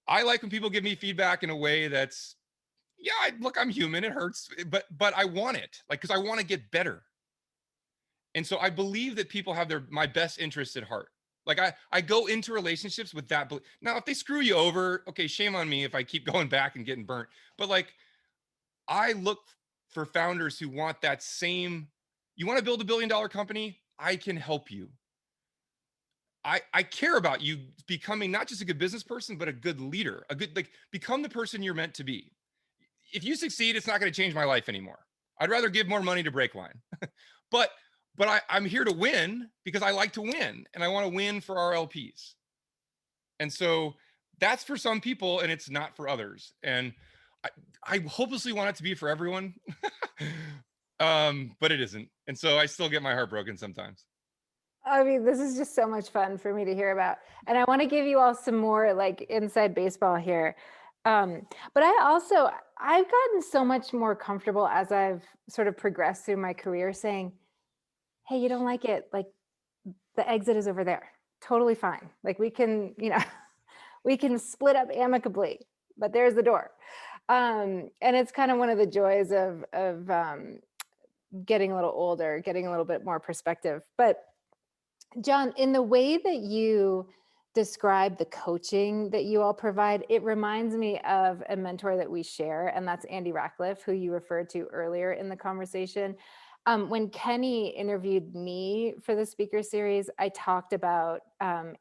I like when people give me feedback in a way that's, yeah, look, I'm human. It hurts, but I want it, like, because I want to get better. And so I believe that people have my best interests at heart. Like I go into relationships with that. Now, if they screw you over, okay, shame on me if I keep going back and getting burnt. But like, I look for founders who want that same. You want to build $1 billion company? I can help you. I care about you becoming not just a good business person, but a good leader, become the person you're meant to be. If you succeed, it's not going to change my life anymore. I'd rather give more money to BreakLine. but I'm here to win because I like to win and I want to win for our LPs. And so that's for some people and it's not for others. And I hopelessly want it to be for everyone. But it isn't. And so I still get my heart broken sometimes. I mean, this is just so much fun for me to hear about. And I want to give you all some more like inside baseball here. But I've gotten so much more comfortable as I've sort of progressed through my career saying, hey, you don't like it? Like the exit is over there. Totally fine. Like we can, we can split up amicably, but there's the door. And it's kind of one of the joys of getting a little older, getting a little bit more perspective. But John, in the way that you describe the coaching that you all provide, it reminds me of a mentor that we share, and that's Andy Ratcliffe, who you referred to earlier in the conversation. When Kenny interviewed me for the speaker series, I talked about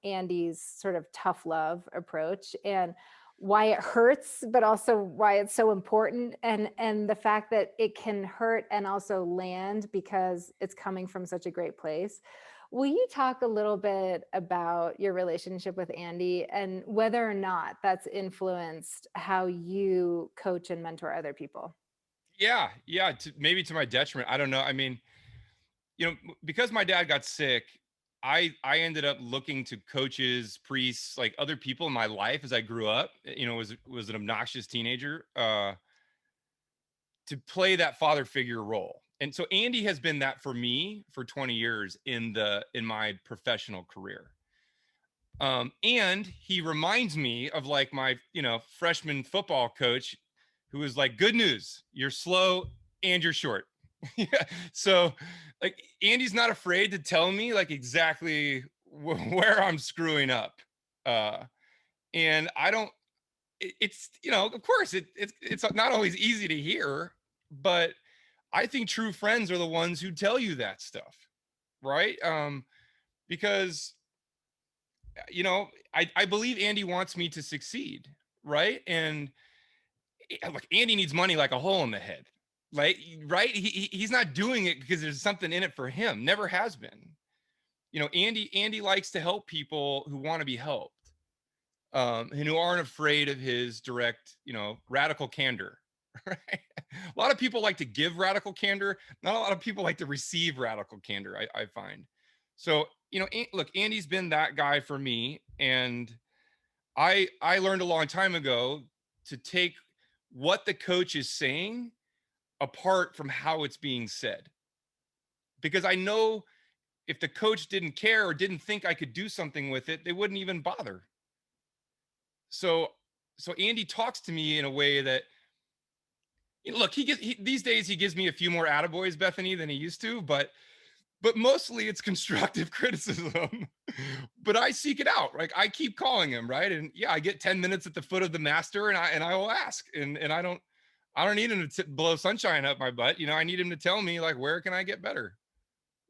Andy's sort of tough love approach and why it hurts, but also why it's so important, and the fact that it can hurt and also land because it's coming from such a great place. Will you talk a little bit about your relationship with Andy and whether or not that's influenced how you coach and mentor other people? Yeah, yeah. Maybe to my detriment. I don't know. I mean, because my dad got sick, I ended up looking to coaches, priests, like other people in my life as I grew up. Was an obnoxious teenager to play that father figure role. And so Andy has been that for me for 20 years in my professional career. And he reminds me of like my, freshman football coach who was like, good news, you're slow and you're short. Yeah. So like Andy's not afraid to tell me like exactly where I'm screwing up. Uh, and I don't, it's, of course it's not always easy to hear, but I think true friends are the ones who tell you that stuff. Right. Because I believe Andy wants me to succeed, right? And look, Andy needs money like a hole in the head, like right. He's not doing it because there's something in it for him. Never has been. Andy likes to help people who want to be helped, and who aren't afraid of his direct, radical candor. Right? A lot of people like to give radical candor. Not a lot of people like to receive radical candor. I find. So look, Andy's been that guy for me, and I learned a long time ago to take what the coach is saying apart from how it's being said. Because I know if the coach didn't care or didn't think I could do something with it, they wouldn't even bother. So Andy talks to me in a way that, look, these days he gives me a few more attaboys, Bethany, than he used to, but mostly it's constructive criticism. But I seek it out. Like I keep calling him, right? And yeah, I get 10 minutes at the foot of the master, and I will ask. And I don't need him to blow sunshine up my butt. I need him to tell me like where can I get better.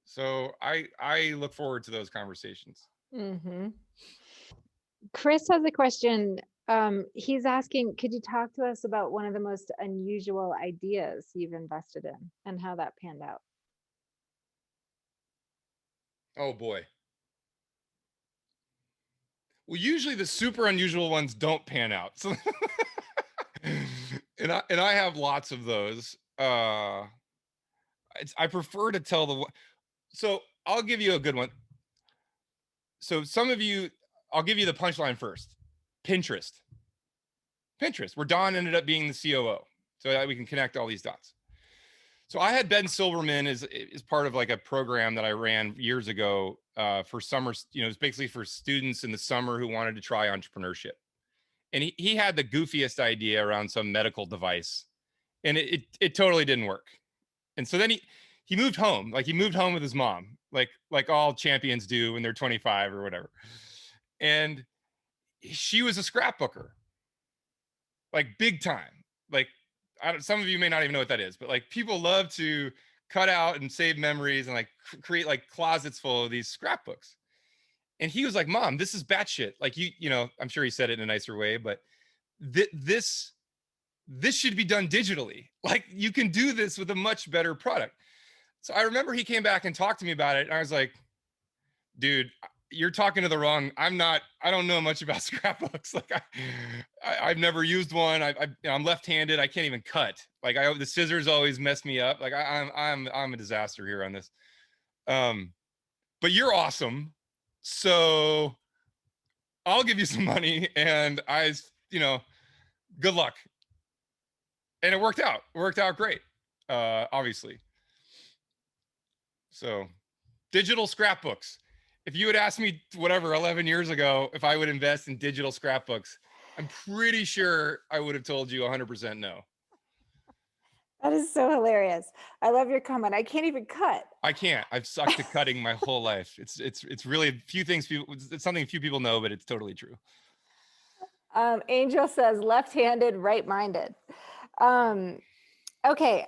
So I look forward to those conversations. Hmm. Chris has a question. He's asking, could you talk to us about one of the most unusual ideas you've invested in and how that panned out? Oh boy. Well, usually the super unusual ones don't pan out. So and I have lots of those. I prefer to tell so I'll give you a good one. So some of you, I'll give you the punchline first. Pinterest. Pinterest, where Don ended up being the COO, so that we can connect all these dots. So I had Ben Silverman as part of like a program that I ran years ago for summer. It's basically for students in the summer who wanted to try entrepreneurship. And he had the goofiest idea around some medical device, and it totally didn't work. And so then he moved home, like he moved home with his mom, like all champions do when they're 25 or whatever. And she was a scrapbooker, like big time. Like some of you may not even know what that is, but like people love to cut out and save memories and like create like closets full of these scrapbooks. And he was like, "Mom, this is batshit." Like I'm sure he said it in a nicer way, but this should be done digitally. Like you can do this with a much better product. So I remember he came back and talked to me about it, and I was like, "Dude, you're talking to the wrong. I don't know much about scrapbooks. Like I've never used one. I'm left-handed. I can't even cut. Like the scissors always mess me up. Like I'm a disaster here on this. Um, but you're awesome. So I'll give you some money, and good luck." And it worked out. It worked out great. Obviously. So digital scrapbooks. If you had asked me whatever 11 years ago if I would invest in digital scrapbooks, I'm pretty sure I would have told you 100% no. That is so hilarious. I love your comment. I can't even cut. I can't. I've sucked at cutting my whole life. It's really few things people. It's something few people know, but it's totally true. Angel says left-handed, right-minded. Okay,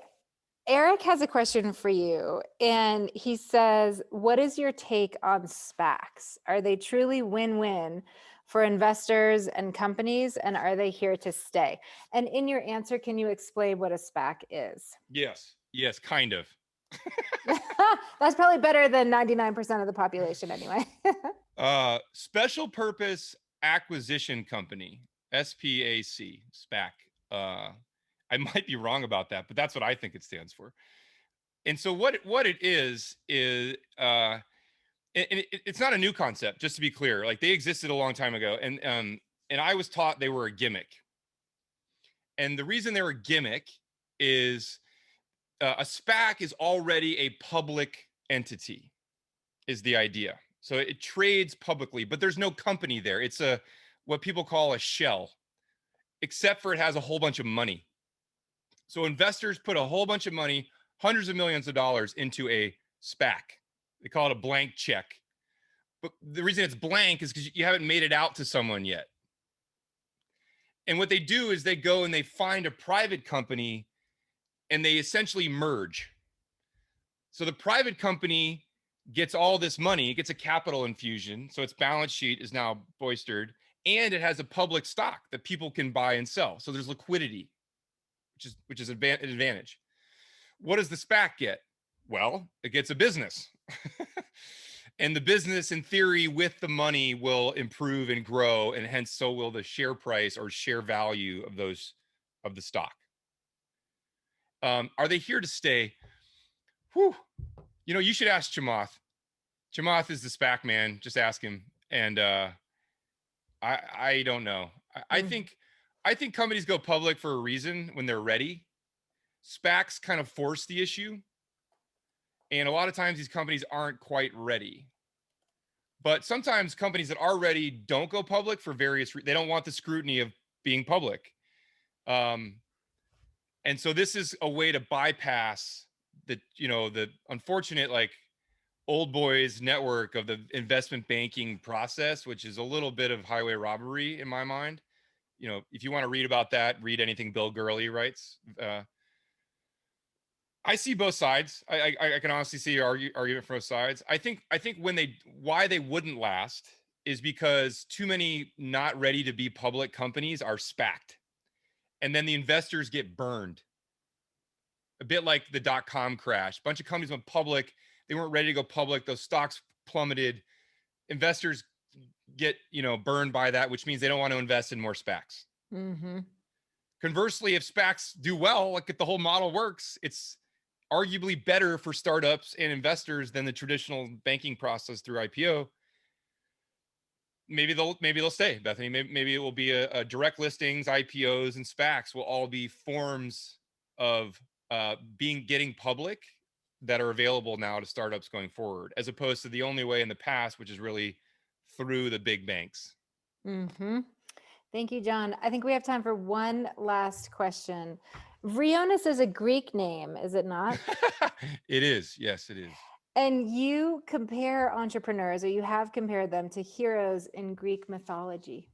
Eric has a question for you, and he says, what is your take on SPACs? Are they truly win-win for investors and companies, and are they here to stay? And in your answer, can you explain what a SPAC is? Yes, kind of. That's probably better than 99% of the population anyway. Special Purpose Acquisition Company, SPAC, SPAC. I might be wrong about that, but that's what I think it stands for. And so what it is it's not a new concept, just to be clear. Like, they existed a long time ago, and I was taught they were a gimmick. And the reason they're a gimmick is a SPAC is already a public entity, is the idea. So it trades publicly, but there's no company there. It's a what people call a shell, except for it has a whole bunch of money. So investors put a whole bunch of money, hundreds of millions of dollars, into a SPAC. They call it a blank check. But the reason it's blank is because you haven't made it out to someone yet. And what they do is they go and they find a private company and they essentially merge. So the private company gets all this money, it gets a capital infusion. So its balance sheet is now bolstered, and it has a public stock that people can buy and sell. So there's liquidity, which is an advantage. What does the SPAC get? Well, it gets a business. And the business, in theory, with the money, will improve and grow, and hence so will the share price or share value of the stock. Are they here to stay? Whew. You should ask Chamath. Chamath is the SPAC man. Just ask him. And I don't know. I think companies go public for a reason when they're ready. SPACs kind of force the issue, and a lot of times these companies aren't quite ready. But sometimes companies that are ready don't go public for various reasons. They don't want the scrutiny of being public. And so this is a way to bypass the unfortunate, like, old boys network of the investment banking process, which is a little bit of highway robbery in my mind. If you want to read about that, read anything Bill Gurley writes. I see both sides. I can honestly see argument from both sides. I think why they wouldn't last is because too many not ready to be public companies are SPAC'd, and then the investors get burned. A bit like the .com crash. A bunch of companies went public. They weren't ready to go public. Those stocks plummeted. Investors get burned by that, which means they don't want to invest in more SPACs. Mm-hmm. Conversely, if SPACs do well, like if the whole model works, it's arguably better for startups and investors than the traditional banking process through IPO. Maybe they'll stay, Bethany. Maybe it will be a direct listings, IPOs, and SPACs will all be forms of getting public that are available now to startups going forward, as opposed to the only way in the past, which is really through the big banks. Mm-hmm. Thank you, John. I think we have time for one last question. Vrionis is a Greek name, is it not? It is. Yes, it is. And you compare entrepreneurs, or you have compared them to heroes in Greek mythology.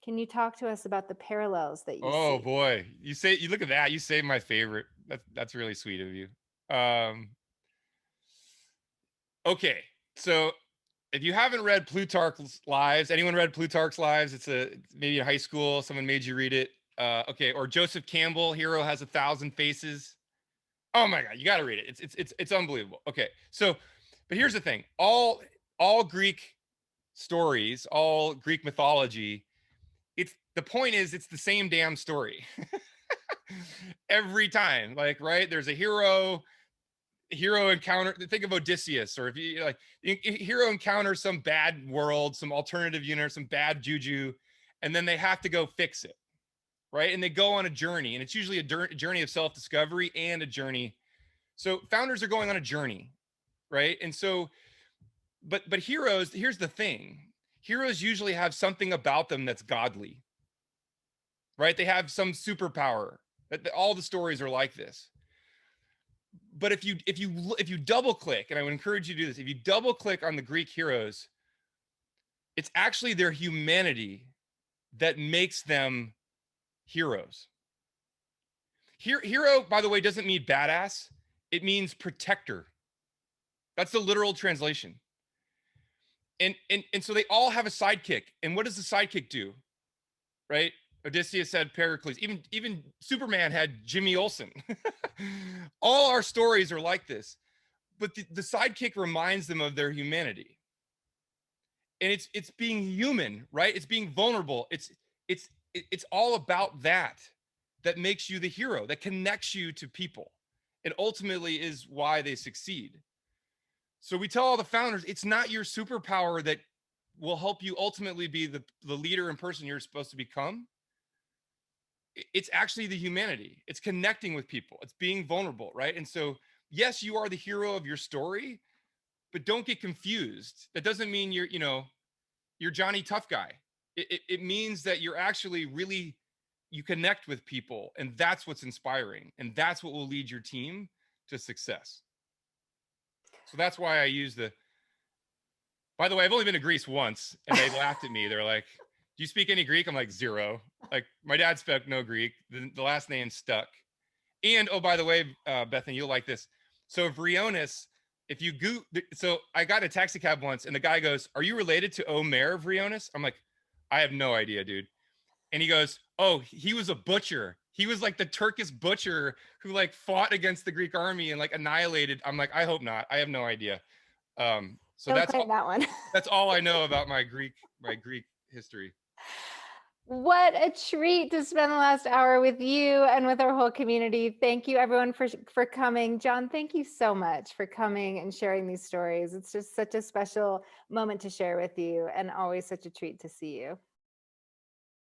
Can you talk to us about the parallels that you see? Oh boy, you look at that. You say my favorite. That's really sweet of you. Okay, so if you haven't read Plutarch's Lives, anyone read Plutarch's Lives? It's maybe in high school, someone made you read it. Okay, or Joseph Campbell, Hero Has 1,000 Faces. Oh my God, you got to read it. It's unbelievable. Okay, so, but here's the thing: all Greek stories, all Greek mythology, the point is it's the same damn story every time. Like, right? There's a hero encounter. Think of Odysseus, or if you like, hero encounters some bad world, some alternative universe, some bad juju, and then they have to go fix it, right? And they go on a journey, and it's usually a journey of self-discovery and a journey. So founders are going on a journey, right? And so, but heroes, here's the thing: heroes usually have something about them that's godly, right? They have some superpower. All the stories are like this. But if you double click, and I would encourage you to do this, if you double click on the Greek heroes, it's actually their humanity that makes them heroes. Hero, by the way, doesn't mean badass. It means protector. That's the literal translation. And so they all have a sidekick. And what does the sidekick do? Right? Odysseus had Pericles. Even Superman had Jimmy Olsen. All our stories are like this. But the sidekick reminds them of their humanity. And it's being human, right? It's being vulnerable. It's all about that makes you the hero, that connects you to people, and ultimately is why they succeed. So we tell all the founders, it's not your superpower that will help you ultimately be the leader and person you're supposed to become. It's actually the humanity. It's connecting with people. It's being vulnerable, right? And so, yes, you are the hero of your story, but don't get confused. That doesn't mean you're Johnny Tough Guy. It means that you're actually really, you connect with people, and that's what's inspiring, and that's what will lead your team to success. So that's why I use by the way, I've only been to Greece once, and they laughed at me. They're like, do you speak any Greek? I'm like, zero. Like, my dad spoke no Greek. The last name stuck. And, oh, by the way, Bethany, you'll like this. So Vrionis, if you so I got a taxi cab once, and the guy goes, are you related to Omer Vrionis? I'm like, I have no idea, dude. And he goes, oh, he was a butcher. He was like the Turkish butcher who like fought against the Greek army and like annihilated. I'm like, I hope not. I have no idea. So Don't claim that one. that's all I know about my Greek history. What a treat to spend the last hour with you and with our whole community. Thank you everyone for coming. John, thank you so much for coming and sharing these stories. It's just such a special moment to share with you, and always such a treat to see you.